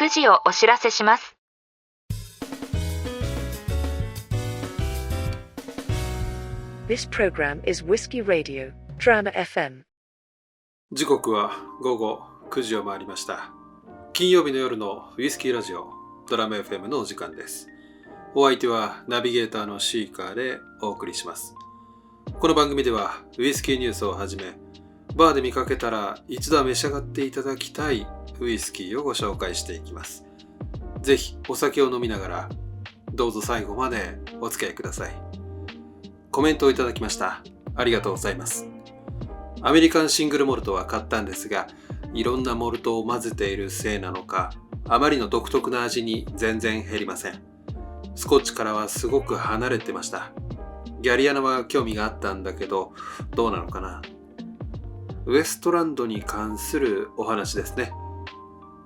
9時をお知らせします。This program is Whiskey Radio, Drama FM. 時刻は午後9時を回りました。金曜日の夜のウイスキーラジオ、ドラマ FM のお時間です。お相手はナビゲーターのシーカーでお送りします。この番組ではウイスキーニュースをはじめ、バーで見かけたら一度は召し上がっていただきたいウイスキーをご紹介していきます。ぜひお酒を飲みながらどうぞ最後までお付き合いください。コメントをいただきました。ありがとうございます。アメリカンシングルモルトは買ったんですが、いろんなモルトを混ぜているせいなのか、あまりの独特な味に全然減りません。スコッチからはすごく離れてました。ギャリアナは興味があったんだけど、どうなのかな。ウエストランドに関するお話ですね。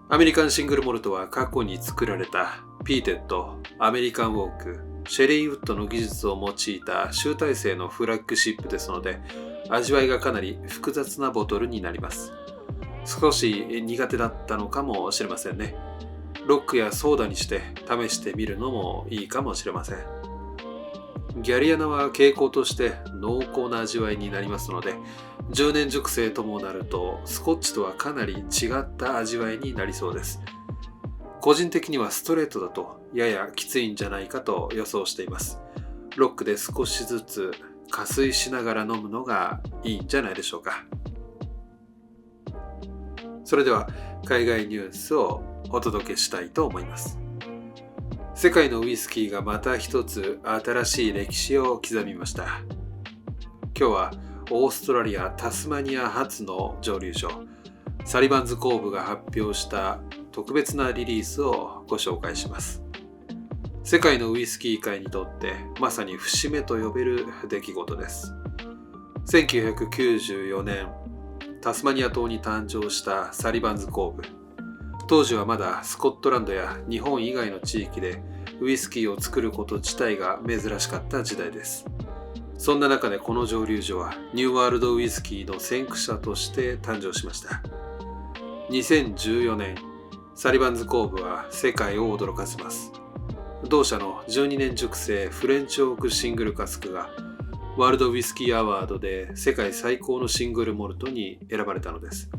アメリカンシングルモルトは過去に作られたピーテッド、アメリカンウォーク、シェリーウッドの技術を用いた集大成のフラッグシップですので、味わいがかなり複雑なボトルになります。少し苦手だったのかもしれませんね。ロックやソーダにして試してみるのもいいかもしれません。ギャリアナは傾向として濃厚な味わいになりますので、10年熟成ともなるとスコッチとはかなり違った味わいになりそうです。個人的にはストレートだとややきついんじゃないかと予想しています。ロックで少しずつ加水しながら飲むのがいいんじゃないでしょうか。それでは海外ニュースをお届けしたいと思います。世界のウイスキーがまた一つ新しい歴史を刻みました。今日はオーストラリア・タスマニア発の蒸留所、サリバンズコーブが発表した特別なリリースをご紹介します。世界のウイスキー界にとってまさに節目と呼べる出来事です。1994年、タスマニア島に誕生したサリバンズコーブ。当時はまだスコットランドや日本以外の地域でウイスキーを作ること自体が珍しかった時代です。そんな中でこの蒸留所はニューワールドウイスキーの先駆者として誕生しました。2014年、サリバンズコーブは世界を驚かせます。同社の12年熟成フレンチオークシングルカスクがワールドウイスキーアワードで世界最高のシングルモルトに選ばれたのです。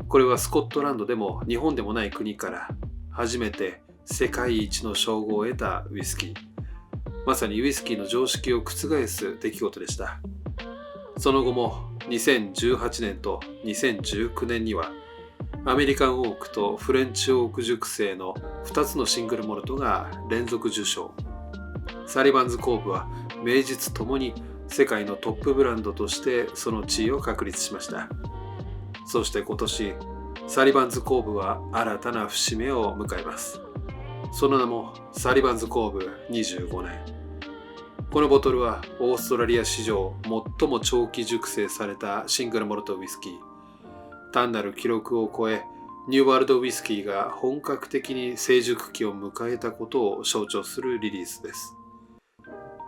これはスコットランドでも日本でもない国から初めて世界一の称号を得たウイスキー。まさにウイスキーの常識を覆す出来事でした。その後も2018年と2019年にはアメリカンオークとフレンチオーク熟成の2つのシングルモルトが連続受賞。サリバンズコーブは名実ともに世界のトップブランドとしてその地位を確立しました。そして今年、サリバンズコーブは新たな節目を迎えます。その名もサリバンズコーブ25年。このボトルはオーストラリア史上最も長期熟成されたシングルモルトウイスキー。単なる記録を超え、ニューワールドウイスキーが本格的に成熟期を迎えたことを象徴するリリースです。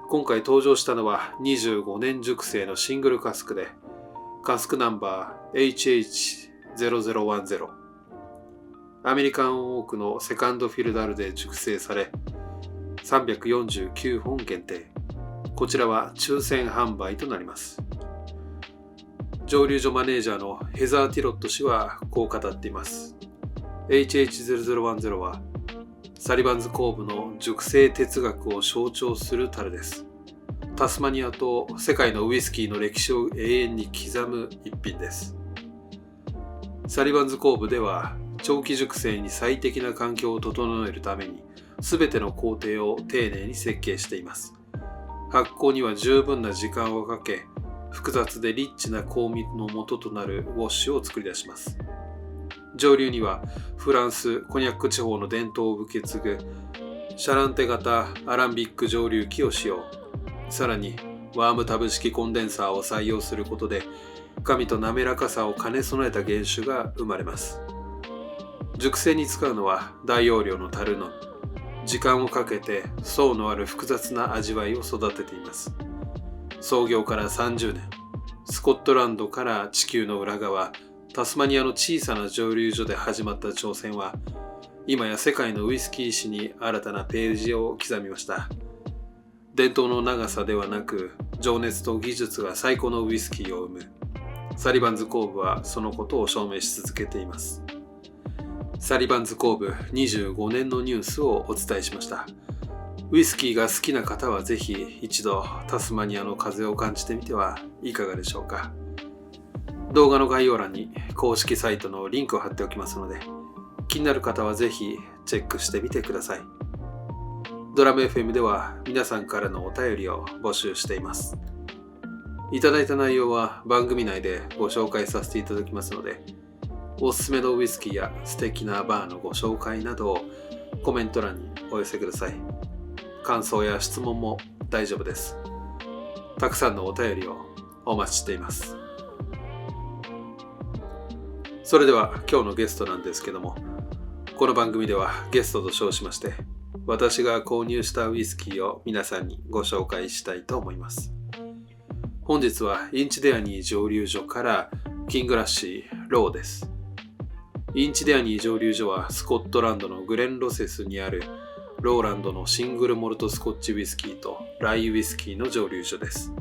今回登場したのは25年熟成のシングルカスクで、カスクナンバー HH0010。アメリカンオークのセカンドフィルダルで熟成され、349本限定。こちらは抽選販売となります。蒸留所マネージャーのヘザー・ティロット氏はこう語っています。HH0010 はサリバンズコーブの熟成哲学を象徴する樽です。タスマニアと世界のウイスキーの歴史を永遠に刻む一品です。サリバンズコーブでは長期熟成に最適な環境を整えるために全ての工程を丁寧に設計しています。発酵には十分な時間をかけ、複雑でリッチな香味の元となるウォッシュを作り出します。蒸留にはフランス・コニャック地方の伝統を受け継ぐシャランテ型アランビック蒸留機を使用。さらにワームタブ式コンデンサーを採用することで深みと滑らかさを兼ね備えた原酒が生まれます。熟成に使うのは大容量の樽のみ。時間をかけて層のある複雑な味わいを育てています。創業から30年、スコットランドから地球の裏側、タスマニアの小さな蒸留所で始まった挑戦は、今や世界のウイスキー史に新たなページを刻みました。伝統の長さではなく、情熱と技術が最高のウイスキーを生む。サリバンズ工部はそのことを証明し続けています。サリバンズ工部25年のニュースをお伝えしました。ウイスキーが好きな方はぜひ一度タスマニアの風を感じてみてはいかがでしょうか。動画の概要欄に公式サイトのリンクを貼っておきますので、気になる方はぜひチェックしてみてください。ドラム FM では皆さんからのお便りを募集しています。いただいた内容は番組内でご紹介させていただきますので、おすすめのウイスキーや素敵なバーのご紹介などをコメント欄にお寄せください。感想や質問も大丈夫です。たくさんのお便りをお待ちしています。それでは今日のゲストなんですけども、この番組ではゲストと称しまして、私が購入したウイスキーを皆さんにご紹介したいと思います。本日はインチデアニー蒸留所からキングラッシーローです。インチデアニー蒸留所はスコットランドのグレンロセスにあるローランドのシングルモルトスコッチウイスキーとライウイスキーの蒸留所です。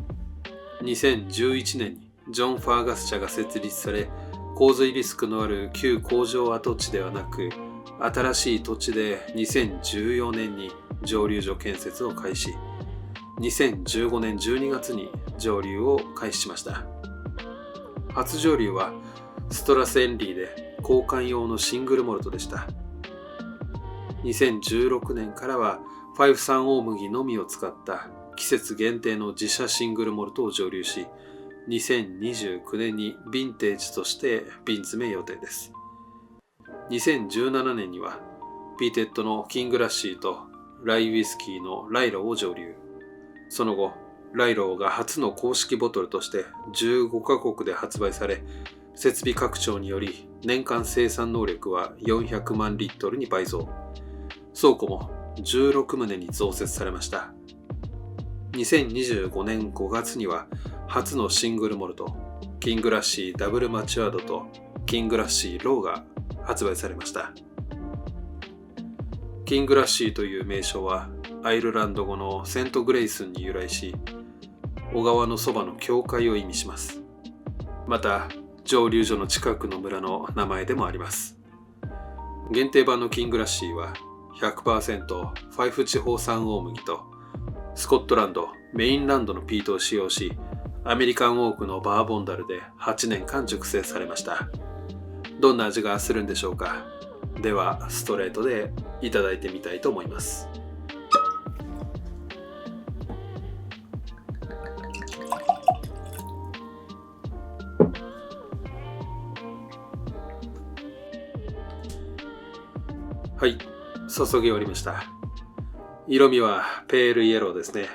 2011年にジョン・ファーガス社が設立され、洪水リスクのある旧工場跡地ではなく、新しい土地で2014年に蒸留所建設を開始。2015年12月に蒸留を開始しました。初蒸留はストラスエンリーで交換用のシングルモルトでした。2016年からは53大麦のみを使った季節限定の自社シングルモルトを蒸留し、2029年にヴィンテージとして瓶詰め予定です。2017年にはピーテッドのキングラッシーとライウイスキーのライローを蒸留。その後、ライローが初の公式ボトルとして15カ国で発売され、設備拡張により年間生産能力は400万リットルに倍増。倉庫も16棟に増設されました。2025年5月には初のシングルモルト、キングラッシーダブルマチュアードとキングラッシーローが発売されました。キングラッシーという名称はアイルランド語のセントグレイスンに由来し、小川のそばの教会を意味します。また、蒸留所の近くの村の名前でもあります。限定版のキングラッシーは 100% ファイフ地方産大麦とスコットランド、メインランドのピートを使用し、アメリカンオークのバーボンダルで8年間熟成されました。どんな味がするんでしょうか。ではストレートでいただいてみたいと思います。はい、注ぎ終わりました。色味はペールイエローですね。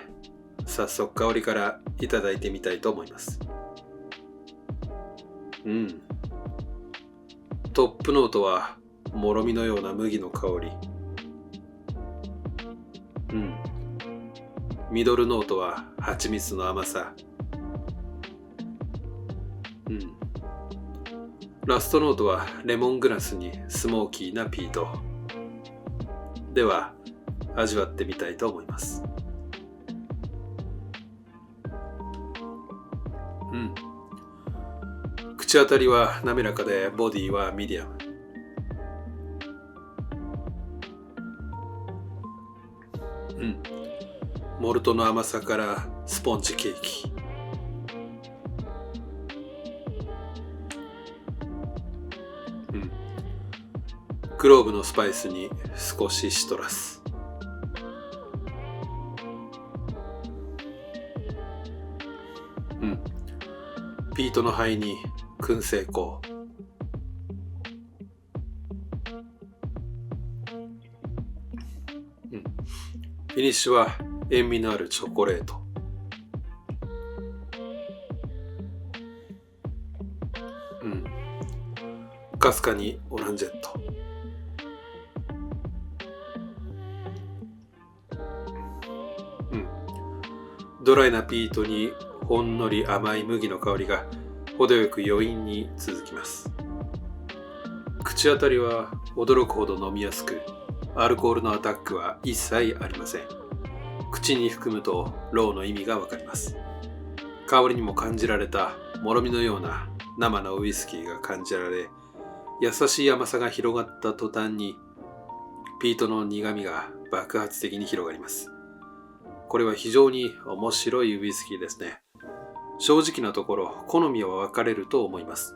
早速香りからいただいてみたいと思います。トップノートはもろみのような麦の香り。ミドルノートは蜂蜜の甘さ。ラストノートはレモングラスにスモーキーなピート。では味わってみたいと思います。口当たりは滑らかでボディはミディアム。モルトの甘さからスポンジケーキ。クローブのスパイスに少しシトラス。ピートの肺に燻製香。フィニッシュは塩味のあるチョコレート。かすかにオランジェット。ドライなピートにほんのり甘い麦の香りが程よく余韻に続きます。口当たりは驚くほど飲みやすく、アルコールのアタックは一切ありません。口に含むとローの意味がわかります。香りにも感じられたもろみのような生のウイスキーが感じられ、優しい甘さが広がった途端にピートの苦みが爆発的に広がります。これは非常に面白いウイスキーですね。正直なところ好みは分かれると思います。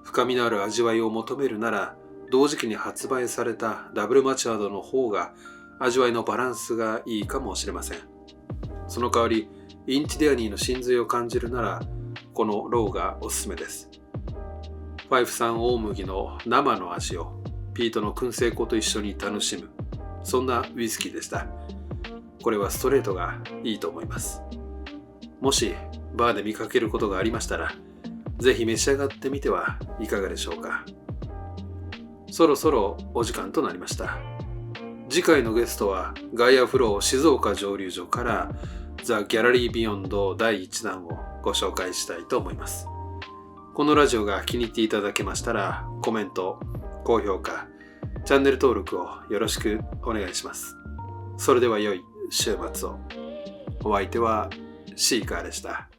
深みのある味わいを求めるなら、同時期に発売されたダブルマチャードの方が味わいのバランスがいいかもしれません。その代わりインティデアニーの真髄を感じるなら、このローがおすすめです。ファイフ産大麦の生の味をピートの燻製粉と一緒に楽しむ、そんなウイスキーでした。これはストレートがいいと思います。もしバーで見かけることがありましたら、ぜひ召し上がってみてはいかがでしょうか。そろそろお時間となりました。次回のゲストはガイアフロー静岡蒸留所からザ・ギャラリー・ビヨンド第1弾をご紹介したいと思います。このラジオが気に入っていただけましたら、コメント、高評価、チャンネル登録をよろしくお願いします。それでは良い週末を。お相手はシーカーでした。